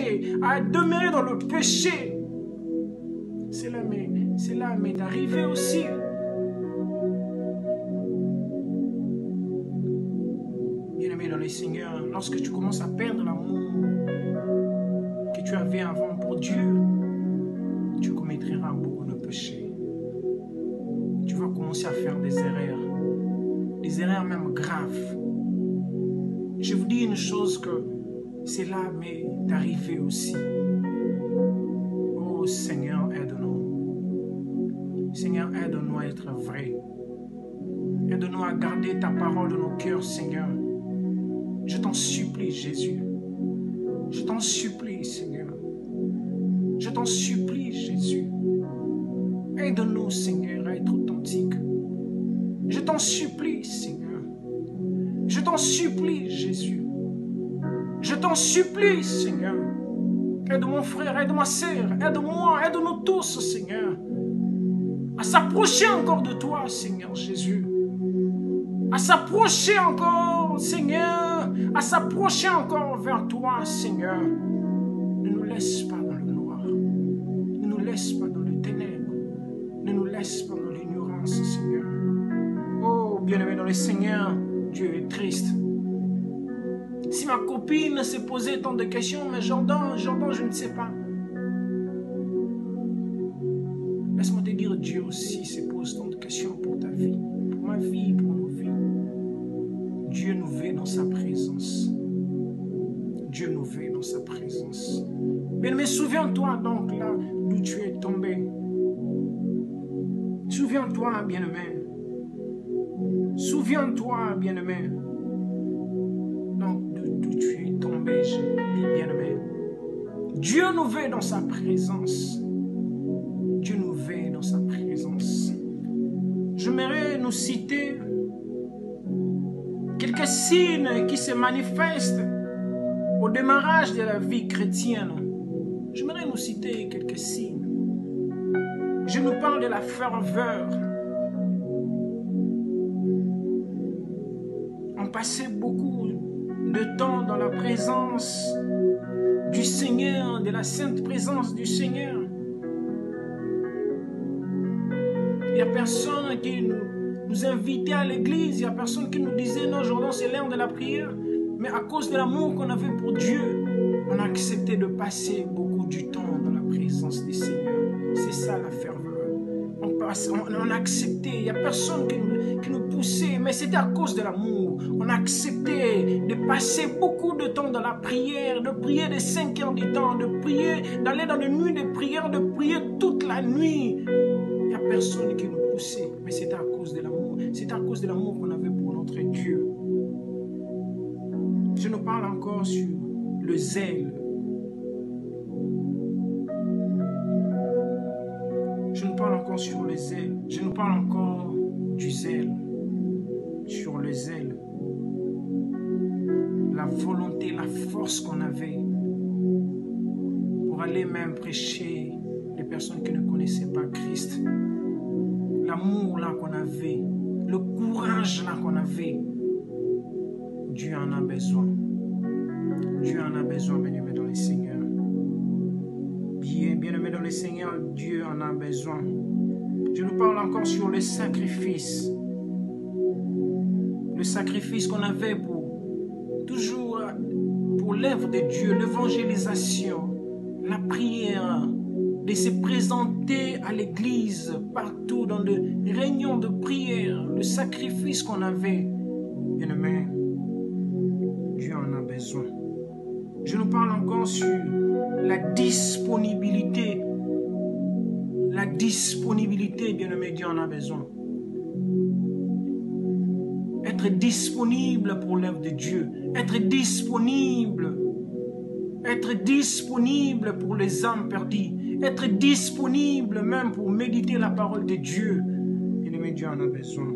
péché, à demeurer dans le péché. Cela m'est arrivé aussi. Bien-aimé dans le Seigneur, lorsque tu commences à perdre l'amour que tu avais avant pour Dieu, tu commettras beaucoup de péchés. Tu vas commencer à faire des erreurs même graves. Je vous dis une chose que cela m'est arrivé aussi. Oh Seigneur, aide-nous. Seigneur, aide-nous à être vrais. Aide-nous à garder ta parole dans nos cœurs, Seigneur. Je t'en supplie, Jésus. Je t'en supplie, Seigneur. Je t'en supplie, Jésus. Aide-nous, Seigneur, à être authentiques. Je t'en supplie, Seigneur. Je t'en supplie, Jésus. Je t'en supplie, Seigneur. Aide mon frère, aide ma sœur, aide-moi, aide-nous tous, Seigneur. À s'approcher encore de toi, Seigneur Jésus. À s'approcher encore, Seigneur. À s'approcher encore vers toi, Seigneur. Ne nous laisse pas dans le noir. Ne nous laisse pas dans le ténèbre. Ne nous laisse pas dans l'ignorance, Seigneur. Oh, bien-aimé dans le Seigneur, Dieu est triste. Si ma copine s'est posé tant de questions, mais Jordan, je ne sais pas. Laisse-moi te dire, Dieu aussi se pose tant de questions pour ta vie, pour ma vie, pour nos vies. Dieu nous veut dans sa présence. Dieu nous veut dans sa présence. Bien-aimé, souviens-toi donc là d'où tu es tombé. Souviens-toi, bien-aimé. Souviens-toi, bien-aimé. Donc, d'où tu es tombé, bien-aimé. Dieu nous veut dans sa présence. Dieu nous veut dans sa présence. J'aimerais nous citer quelques signes qui se manifestent au démarrage de la vie chrétienne. J'aimerais nous citer quelques signes. Je nous parle de la ferveur. On passait beaucoup de temps dans la présence du Seigneur, de la sainte présence du Seigneur. Il n'y a personne qui nous invitait à l'église, il n'y a personne qui nous disait non, Jordan, c'est l'heure de la prière. Mais à cause de l'amour qu'on avait pour Dieu, on a accepté de passer beaucoup du temps dans la présence du Seigneur. C'est ça la ferveur. On a accepté, il n'y a personne qui nous poussait, mais c'était à cause de l'amour. On a accepté de passer beaucoup de temps dans la prière, de prier des 5 heures du temps, de prier, d'aller dans les nuits de prière, de prier toute la nuit. Il n'y a personne qui nous poussait, mais c'était à cause de l'amour. C'était à cause de l'amour qu'on avait pour notre Dieu. Je nous parle encore sur le zèle. Je nous parle encore sur le zèle. Je nous parle encore du zèle. Sur le zèle. La volonté, la force qu'on avait pour aller même prêcher les personnes qui ne connaissaient pas Christ. L'amour là qu'on avait. Le courage là qu'on avait. Dieu en a besoin. Dieu en a besoin, bien-aimé dans le Seigneur. Bien-aimé dans le Seigneur, Dieu en a besoin. Je nous parle encore sur le sacrifice. Le sacrifice qu'on avait toujours pour l'œuvre de Dieu, l'évangélisation, la prière, de se présenter à l'église, partout dans les réunions de prière, le sacrifice qu'on avait. Bien-aimé, Dieu en a besoin. Je nous parle encore sur la disponibilité. La disponibilité, bien-aimé, Dieu en a besoin. Être disponible pour l'œuvre de Dieu. Être disponible. Être disponible pour les âmes perdues. Être disponible même pour méditer la parole de Dieu. Bien-aimé, Dieu en a besoin.